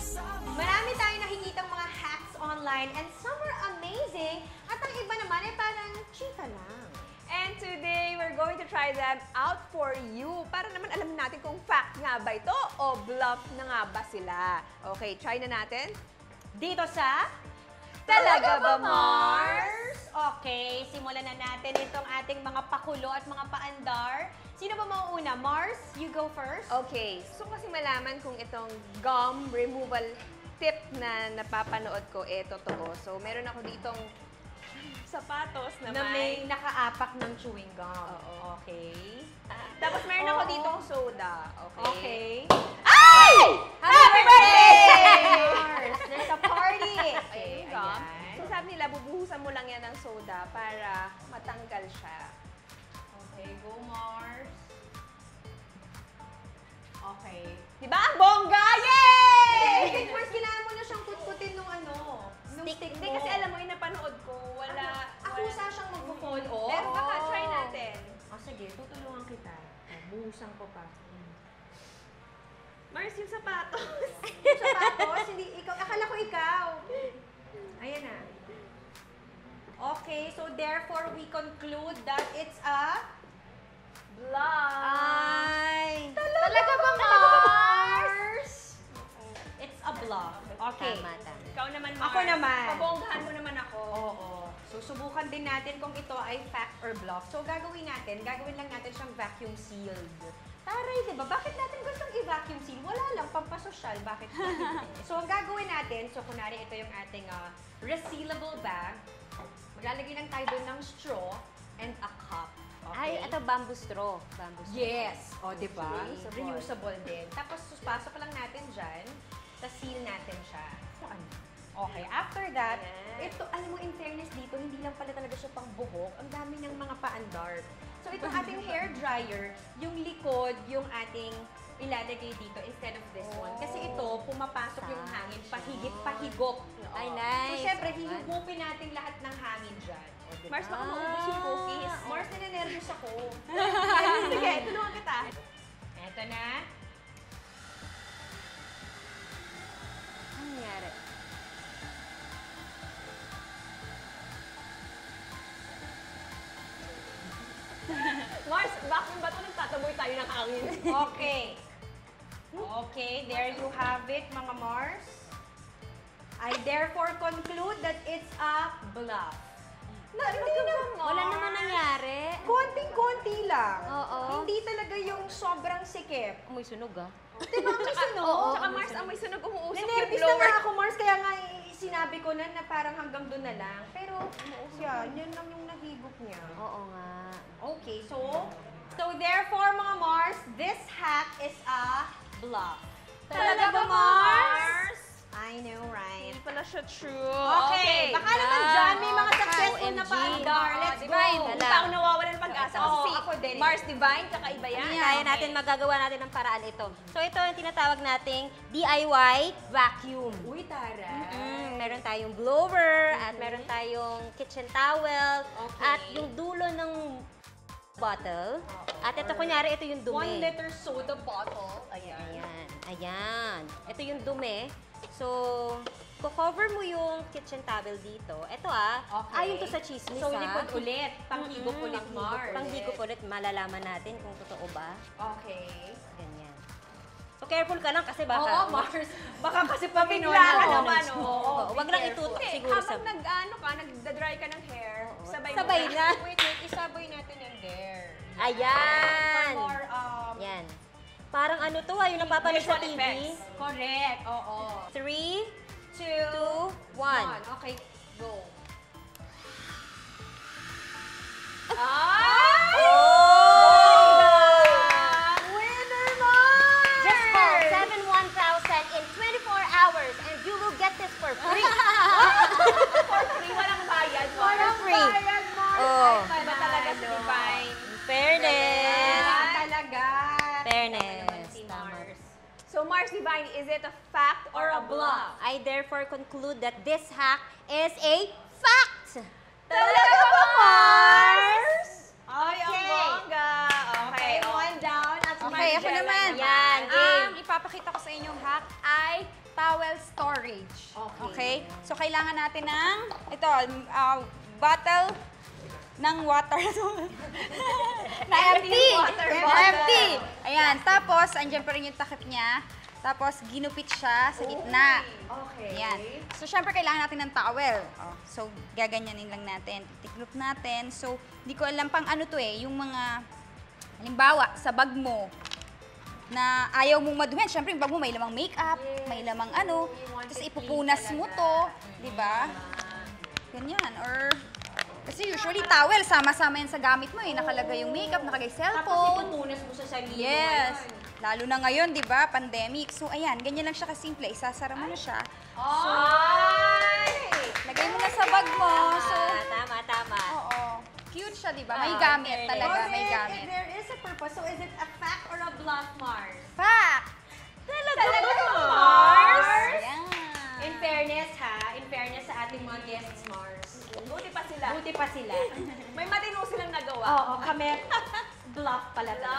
Marami tayong nakikitang mga hacks online and some are amazing at ang iba naman ay parang chika lang. And today, we're going to try them out for you para naman alam natin kung fact nga ba ito o bluff na nga ba sila. Okay, try na natin. Dito sa Talaga ba, Mars? Okay, simulan na natin itong ating mga pakulo at mga paandar. Sino ba mauuna? Mars, you go first. Okay, so kasi malaman kung itong gum removal tip na napapanood ko, totoo. So, meron ako ditong sapatos na may nakaapak ng chewing gum. Oo. Okay. Tapos meron ako ditong soda. Okay. Ay! Happy birthday! Mars! There's a party! Okay, gum. So sabi nila, bubuhusan mo lang yan ng soda para matanggal siya. Okay, go Mars. Okay. Diba? Ang bongga! Yay! Hey, Mars, kailangan mo na siyang kutkutin nung ano. Nung stick Hindi mo. kasi alam mo, yung napanood ko, wala... Akusa siyang magpo-fall off. Pero baka try natin. Sige, tutulungan kita. Buhusan ko pa. Mars, yung sapatos. Yung sapatos, hindi ikaw. Akala ko ikaw. Ayan na. Okay, so therefore we conclude that it's a Bluff. Ay! Talaga ba, Mars? It's a bluff. Okay. Tama, tama. Ikaw naman, Mars. Ako naman. Pabonggahan mo naman ako. Oo. So, subukan din natin kung ito ay fact or bluff. So, gagawin lang natin siyang vacuum sealed. Taray, di ba? Bakit natin gustong i-vacuum seal? Wala lang, pampasosyal. Bakit? So, ang gagawin natin, so kunwari ito yung ating resealable bag. Maglalagay lang tayo doon ng straw and a cup. Okay? Ay, ito bamboo straw. Bamboo straw. Yes! O, di ba? Reusable. Reusable din. Tapos, pasok lang natin dyan, tapos seal natin siya. Kung ano. Okay, after that, Ayan. ito, alam mo, in fairness dito, hindi lang pala talaga siya pang buhok. Ang dami ng mga paandar. So, itong ating hair dryer, yung likod, yung ating ilalagay dito instead of this one. Kasi ito, pumapasok yung hangin, pahigop. Ay, Oo. nice. So, syempre, hihigupin natin lahat ng hangin dyan. O, diba? Mars, baka maubos yung cookies. Mars, naninervous ako. Sige, tulungan kita. Eto na. Ano nangyari? Mars, bakit ba ito nagtataboy tayo ng hangin? Okay. Okay, there you have it, mga Mars. I therefore conclude that it's a bluff. Hindi naman, Mars. Wala naman nangyari. Konting-konti lang. Oo. Hindi talaga yung sobrang sikip. Amoy sunog ah. Diba, may sunog? Oo, tsaka Mars, amoy sunog umuusok yung Nanervous na blower. nga ako, Mars, kaya nga sinabi ko na parang hanggang doon na lang. Pero, yan lang yung nahigop niya. Oo nga. Okay, so therefore, mga Mars, this hack is a bluff. Talaga ba, Mars? I know, right? Hindi pala siya true. Okay, baka naman dyan may mga successful na OMG. paandar. Let's go! Divine, hindi Wala. pa ako nawawalan ng pag-asa. Oo, Kasi ako din. Mars Divine, kakaiba yan. Kaya natin magagawa natin ng paraan ito. So ito yung tinatawag nating DIY vacuum. Uy, tara. Meron tayong blower, at meron tayong kitchen towel, Okay. at yung dulo ng bottle. At ito kunyari, ito yung 1 dumi. liter soda bottle. Ayan. Ayan, ayan. Ito yung dumi. So, cover mo yung kitchen towel dito. Ito Okay. ayon to sa chismis So, likod ulit. Panghigop ulit, Mars. Panghigop ulit, malalaman natin kung totoo ba. Okay. Ganyan. So, careful ka lang kasi baka... Oo, Mars. Baka kasi pag Bigla ka inono, naman, oo. oo. Wag lang itutok Hindi, siguro sa... habang nag-dry ka ng hair, Oo. sabay Sabay mo na. Wait, isabay natin yan there. Ayan! For more, Yan. Parang ano to yung napapanood sa Visual TV. effects. correct. Oo. 3, 2, 2, 1. Okay, go. Ay! Winner, Mars! Just call 71000 in 24 hours and you will get this for free. For free, walang bayad. Walang free. Bayad, Mars. Oh. Ay, Iba talaga si panalo. Divine. Fairness. Talaga. Fairness. Si Tama. Mars. So Mars Divine, is it a fact or a bluff? I therefore conclude that this hack is a fact. Talaga ba, Mars? Ay, ang Okay. bongga. Okay, Okay, one down. At Okay, ako naman. Yan, game. Ang ipapakita ko sa inyong hack ay towel storage. Okay. So, kailangan natin ng, ito, bottle ng water. Na empty. water bottle. Empty. Ayan. Tapos, andyan pa rin yung takip niya. Tapos, ginupit siya sa gitna. Okay. Ayan. So, syempre, kailangan natin ng towel. Oh, so, gaganyanin lang natin. Titiklop natin. So, di ko alam pang ano to eh. Yung mga, halimbawa, sa bag mo, na ayaw mong maduhin. Syempre, yung bag mo may lamang makeup, may lamang ano. You want Tapos, it ipupunas clean mo talaga. to. Di ba? Ganyan. Or, kasi usually, towel, sama-sama yan sa gamit mo eh. Nakalagay yung makeup, nakalagay Tapos cellphone. ipupunas mo sa sarili Yes. mo ngayon. Lalo na ngayon, di ba? Pandemic. So, ayan. Ganyan lang siya kasimple. Isasara mo na siya. Ay! Lagay mo na sa bag mo. So, Tama. oo. Cute siya, di ba? May gamit talaga. May gamit. There is a purpose. So is it a fact or a bluff, Mars? Fact! Talaga Mars? Ayan. In fairness ha, in fairness sa ating mga guests, Mars. Buti pa sila. Buti pa sila. May matino silang nagawa. Oo, kami bluff pala.